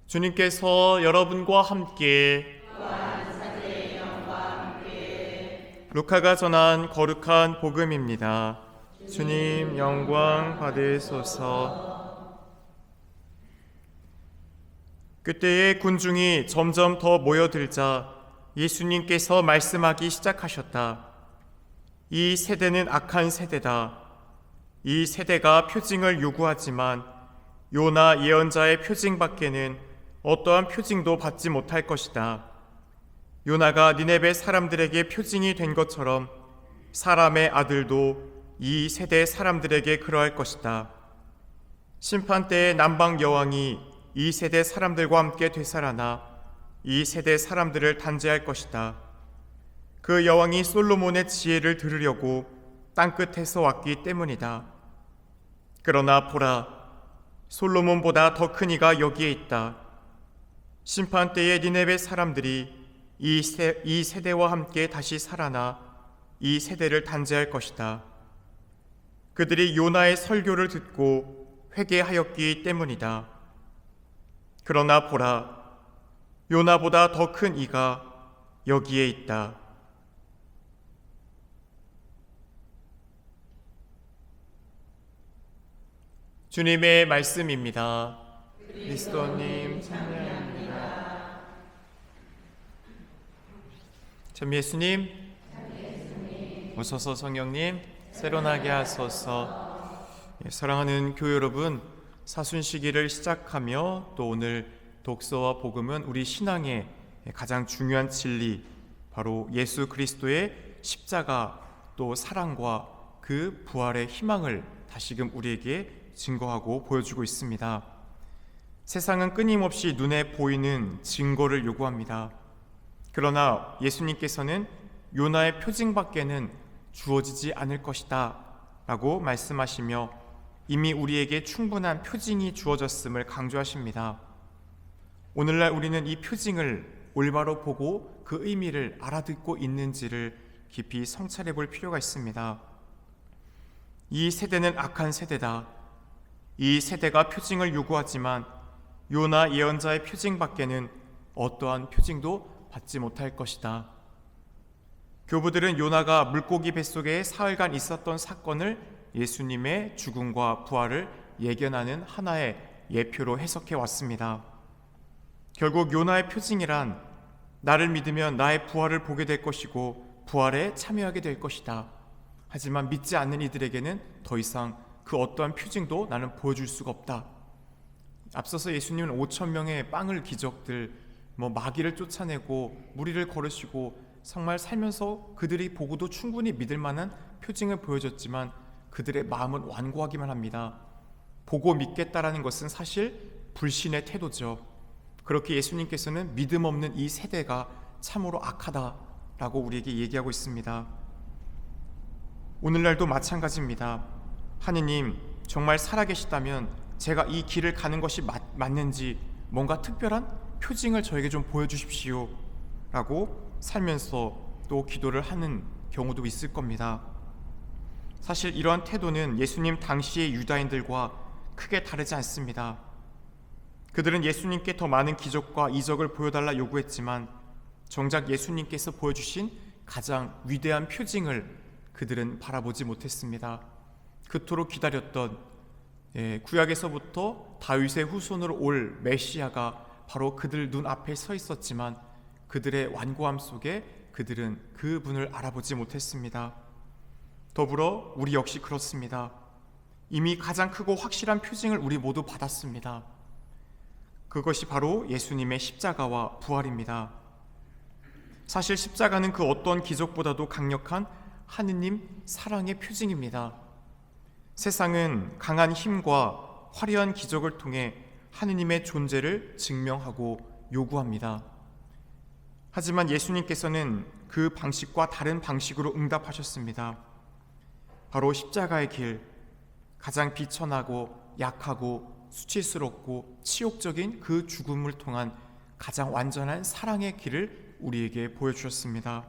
주님께서 여러분과 함께 루카가 전한 거룩한 복음입니다. 주님 영광 받으소서. 그때에 군중이 점점 더 모여들자 예수님께서 말씀하기 시작하셨다. 이 세대는 악한 세대다. 이 세대가 표징을 요구하지만 요나 예언자의 표징밖에는 어떠한 표징도 받지 못할 것이다. 요나가 니네베 사람들에게 표징이 된 것처럼 사람의 아들도 이 세대 사람들에게 그러할 것이다. 심판 때에 남방 여왕이 이 세대 사람들과 함께 되살아나 이 세대 사람들을 단죄할 것이다. 그 여왕이 솔로몬의 지혜를 들으려고 땅끝에서 왔기 때문이다. 그러나 보라, 솔로몬보다 더 큰 이가 여기에 있다. 심판 때에 니네베 사람들이 이 세대와 함께 다시 살아나 이 세대를 단죄할 것이다. 그들이 요나의 설교를 듣고 회개하였기 때문이다. 그러나 보라, 요나보다 더 큰 이가 여기에 있다. 주님의 말씀입니다. 그리스도님 찬양합니다. 참 예수님, 오소서 성령님, 새로나게 하소서. 사랑하는 교회 여러분, 사순시기를 시작하며 또 오늘 독서와 복음은 우리 신앙의 가장 중요한 진리, 바로 예수 그리스도의 십자가 또 사랑과 그 부활의 희망을 다시금 우리에게 증거하고 보여주고 있습니다. 세상은 끊임없이 눈에 보이는 증거를 요구합니다. 그러나 예수님께서는 요나의 표징밖에는 주어지지 않을 것이다 라고 말씀하시며 이미 우리에게 충분한 표징이 주어졌음을 강조하십니다. 오늘날 우리는 이 표징을 올바로 보고 그 의미를 알아듣고 있는지를 깊이 성찰해 볼 필요가 있습니다. 이 세대는 악한 세대다. 이 세대가 표징을 요구하지만 요나 예언자의 표징밖에는 어떠한 표징도 받지 못할 것이다. 교부들은 요나가 물고기 뱃속에 사흘간 있었던 사건을 예수님의 죽음과 부활을 예견하는 하나의 예표로 해석해 왔습니다. 결국 요나의 표징이란 나를 믿으면 나의 부활을 보게 될 것이고 부활에 참여하게 될 것이다. 하지만 믿지 않는 이들에게는 더 이상 그 어떠한 표징도 나는 보여줄 수가 없다. 앞서서 예수님은 5,000명의 빵을 기적들, 마귀를 쫓아내고 무리를 걸으시고 정말 살면서 그들이 보고도 충분히 믿을 만한 표징을 보여줬지만 그들의 마음은 완고하기만 합니다. 보고 믿겠다라는 것은 사실 불신의 태도죠. 그렇게 예수님께서는 믿음 없는 이 세대가 참으로 악하다라고 우리에게 얘기하고 있습니다. 오늘날도 마찬가지입니다. 하느님, 정말 살아계시다면 제가 이 길을 가는 것이 맞는지 뭔가 특별한 표징을 저에게 좀 보여주십시오 라고 살면서 또 기도를 하는 경우도 있을 겁니다. 사실 이러한 태도는 예수님 당시의 유다인들과 크게 다르지 않습니다. 그들은 예수님께 더 많은 기적과 이적을 보여달라 요구했지만 정작 예수님께서 보여주신 가장 위대한 표징을 그들은 바라보지 못했습니다. 그토록 기다렸던 구약에서부터 다윗의 후손으로 올 메시아가 바로 그들 눈앞에 서 있었지만 그들의 완고함 속에 그들은 그분을 알아보지 못했습니다. 더불어 우리 역시 그렇습니다. 이미 가장 크고 확실한 표징을 우리 모두 받았습니다. 그것이 바로 예수님의 십자가와 부활입니다. 사실 십자가는 그 어떤 기적보다도 강력한 하느님 사랑의 표징입니다. 세상은 강한 힘과 화려한 기적을 통해 하느님의 존재를 증명하고 요구합니다. 하지만 예수님께서는 그 방식과 다른 방식으로 응답하셨습니다. 바로 십자가의 길, 가장 비천하고 약하고 수치스럽고 치욕적인 그 죽음을 통한 가장 완전한 사랑의 길을 우리에게 보여주셨습니다.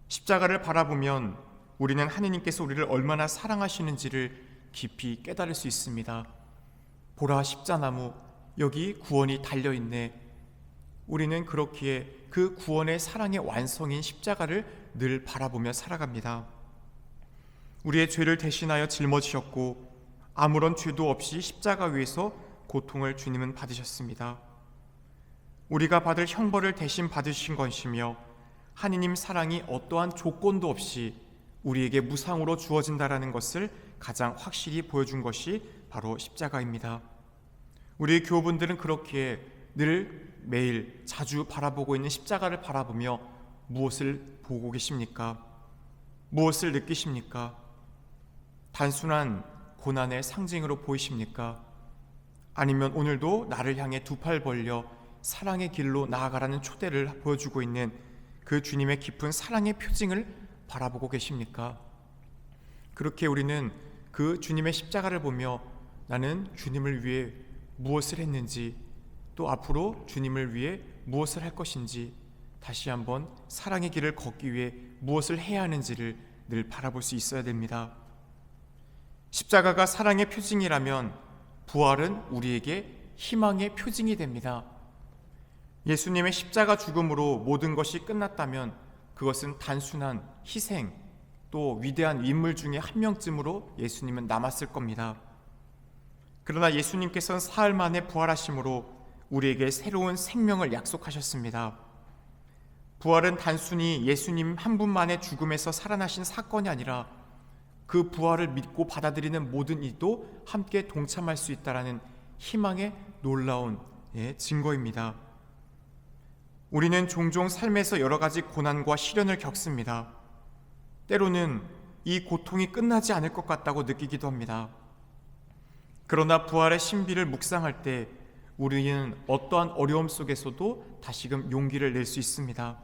십자가를 바라보면 우리는 하느님께서 우리를 얼마나 사랑하시는지를 깊이 깨달을 수 있습니다. 보라 십자나무, 여기 구원이 달려있네. 우리는 그렇기에 그 구원의 사랑의 완성인 십자가를 늘 바라보며 살아갑니다. 우리의 죄를 대신하여 짊어지셨고 아무런 죄도 없이 십자가 위에서 고통을 주님은 받으셨습니다. 우리가 받을 형벌을 대신 받으신 것이며 하느님 사랑이 어떠한 조건도 없이 우리에게 무상으로 주어진다라는 것을 가장 확실히 보여준 것이 바로 십자가입니다. 우리 교우분들은 그렇기에 늘 매일 자주 바라보고 있는 십자가를 바라보며 무엇을 보고 계십니까? 무엇을 느끼십니까? 단순한 고난의 상징으로 보이십니까? 아니면 오늘도 나를 향해 두 팔 벌려 사랑의 길로 나아가라는 초대를 보여주고 있는 그 주님의 깊은 사랑의 표징을 바라보고 계십니까? 그렇게 우리는 그 주님의 십자가를 보며 나는 주님을 위해 무엇을 했는지, 또 앞으로 주님을 위해 무엇을 할 것인지, 다시 한번 사랑의 길을 걷기 위해 무엇을 해야 하는지를 늘 바라볼 수 있어야 됩니다. 십자가가 사랑의 표징이라면 부활은 우리에게 희망의 표징이 됩니다. 예수님의 십자가 죽음으로 모든 것이 끝났다면 그것은 단순한 희생, 또 위대한 인물 중에 한 명쯤으로 예수님은 남았을 겁니다. 그러나 예수님께서는 사흘 만에 부활하심으로 우리에게 새로운 생명을 약속하셨습니다. 부활은 단순히 예수님 한 분만의 죽음에서 살아나신 사건이 아니라 그 부활을 믿고 받아들이는 모든 이도 함께 동참할 수 있다는 희망의 놀라운 증거입니다. 우리는 종종 삶에서 여러 가지 고난과 시련을 겪습니다. 때로는 이 고통이 끝나지 않을 것 같다고 느끼기도 합니다. 그러나 부활의 신비를 묵상할 때 우리는 어떠한 어려움 속에서도 다시금 용기를 낼 수 있습니다.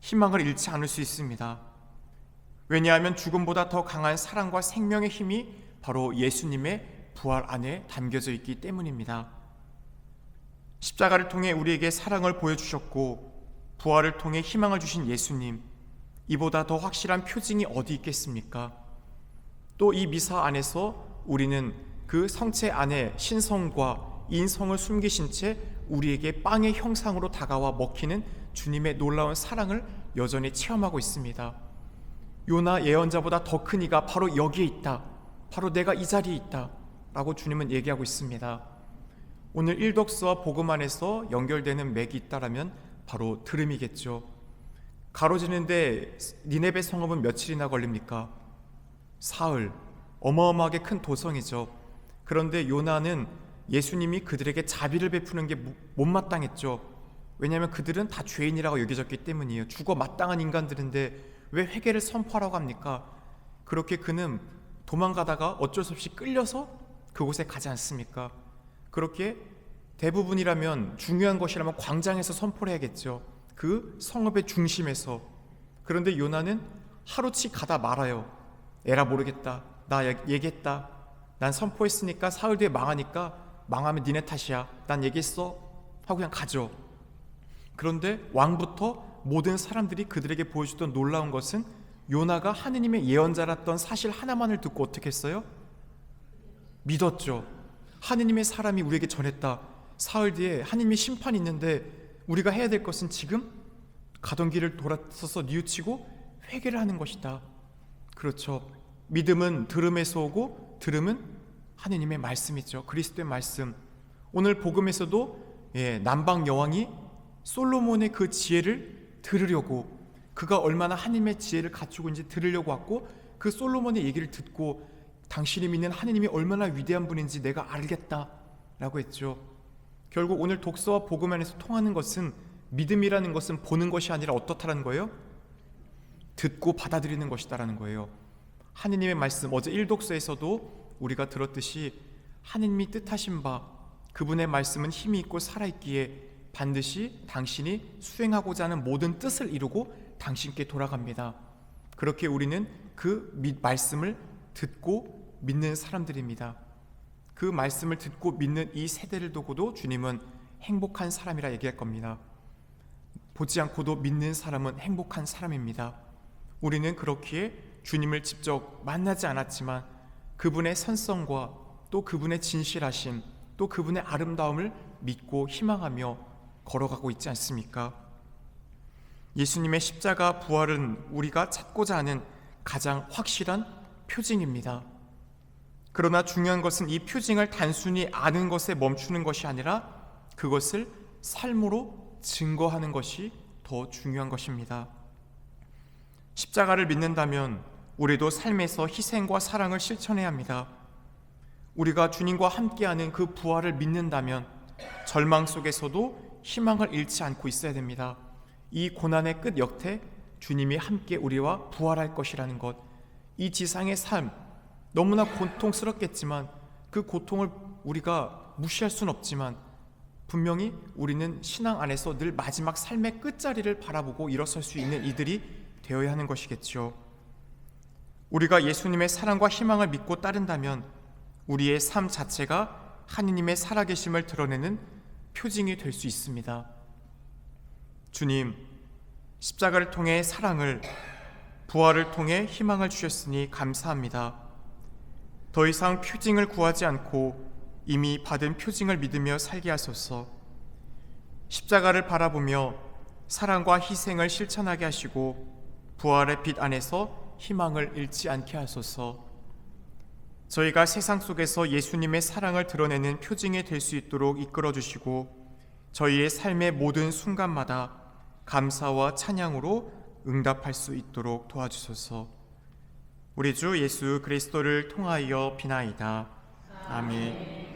희망을 잃지 않을 수 있습니다. 왜냐하면 죽음보다 더 강한 사랑과 생명의 힘이 바로 예수님의 부활 안에 담겨져 있기 때문입니다. 십자가를 통해 우리에게 사랑을 보여주셨고 부활을 통해 희망을 주신 예수님, 이보다 더 확실한 표징이 어디 있겠습니까? 또 이 미사 안에서 우리는 그 성체 안에 신성과 인성을 숨기신 채 우리에게 빵의 형상으로 다가와 먹히는 주님의 놀라운 사랑을 여전히 체험하고 있습니다. 요나 예언자보다 더 큰 이가 바로 여기에 있다, 바로 내가 이 자리에 있다 라고 주님은 얘기하고 있습니다. 오늘 일독스와 복음 안에서 연결되는 맥이 있다라면 바로 들음이겠죠. 가로지는데 니네베 성읍은 며칠이나 걸립니까? 사흘, 어마어마하게 큰 도성이죠. 그런데 요나는 예수님이 그들에게 자비를 베푸는 게 못마땅했죠. 왜냐하면 그들은 다 죄인이라고 여겨졌기 때문이에요. 죽어 마땅한 인간들인데 왜 회개를 선포하라고 합니까? 그렇게 그는 도망가다가 어쩔 수 없이 끌려서 그곳에 가지 않습니까? 그렇게 대부분이라면 중요한 것이라면 광장에서 선포를 해야겠죠. 그 성읍의 중심에서. 그런데 요나는 하루치 가다 말아요. 에라 모르겠다, 나 얘기했다, 난 선포했으니까 사흘 뒤에 망하니까 망하면 니네 탓이야, 난 얘기했어 하고 그냥 가죠. 그런데 왕부터 모든 사람들이 그들에게 보여주던 놀라운 것은 요나가 하느님의 예언자랐던 사실 하나만을 듣고 어떻게 했어요? 믿었죠. 하느님의 사람이 우리에게 전했다. 사흘 뒤에 하느님의 심판이 있는데 우리가 해야 될 것은 지금 가던 길을 돌아서서 뉘우치고 회개를 하는 것이다. 그렇죠. 믿음은 들음에서 오고 들음은 하느님의 말씀이죠. 그리스도의 말씀. 오늘 복음에서도 남방 여왕이 솔로몬의 그 지혜를 들으려고, 그가 얼마나 하느님의 지혜를 갖추고 있는지 들으려고 왔고, 그 솔로몬의 얘기를 듣고 당신이 믿는 하느님이 얼마나 위대한 분인지 내가 알겠다 라고 했죠. 결국 오늘 독서와 복음 안에서 통하는 것은, 믿음이라는 것은 보는 것이 아니라 어떻다라는 거예요? 듣고 받아들이는 것이다라는 거예요. 하느님의 말씀, 어제 1독서에서도 우리가 들었듯이 하느님이 뜻하신 바, 그분의 말씀은 힘이 있고 살아있기에 반드시 당신이 수행하고자 하는 모든 뜻을 이루고 당신께 돌아갑니다. 그렇게 우리는 그 말씀을 듣고 믿는 사람들입니다. 그 말씀을 듣고 믿는 이 세대를 두고도 주님은 행복한 사람이라 얘기할 겁니다. 보지 않고도 믿는 사람은 행복한 사람입니다. 우리는 그렇기에 주님을 직접 만나지 않았지만 그분의 선성과 또 그분의 진실하심, 또 그분의 아름다움을 믿고 희망하며 걸어가고 있지 않습니까? 예수님의 십자가 부활은 우리가 찾고자 하는 가장 확실한 표징입니다. 그러나 중요한 것은 이 표징을 단순히 아는 것에 멈추는 것이 아니라 그것을 삶으로 증거하는 것이 더 중요한 것입니다. 십자가를 믿는다면 우리도 삶에서 희생과 사랑을 실천해야 합니다. 우리가 주님과 함께하는 그 부활을 믿는다면 절망 속에서도 희망을 잃지 않고 있어야 됩니다. 이 고난의 끝 역태 주님이 함께 우리와 부활할 것이라는 것, 이 지상의 삶 너무나 고통스럽겠지만 그 고통을 우리가 무시할 수는 없지만 분명히 우리는 신앙 안에서 늘 마지막 삶의 끝자리를 바라보고 일어설 수 있는 이들이 되어야 하는 것이겠죠. 우리가 예수님의 사랑과 희망을 믿고 따른다면 우리의 삶 자체가 하느님의 살아계심을 드러내는 표징이 될 수 있습니다. 주님, 십자가를 통해 사랑을, 부활을 통해 희망을 주셨으니 감사합니다. 더 이상 표징을 구하지 않고 이미 받은 표징을 믿으며 살게 하소서. 십자가를 바라보며 사랑과 희생을 실천하게 하시고 부활의 빛 안에서 희망을 잃지 않게 하소서. 저희가 세상 속에서 예수님의 사랑을 드러내는 표징이 될 수 있도록 이끌어 주시고 저희의 삶의 모든 순간마다 감사와 찬양으로 응답할 수 있도록 도와주소서. 우리 주 예수 그리스도를 통하여 비나이다. 아멘.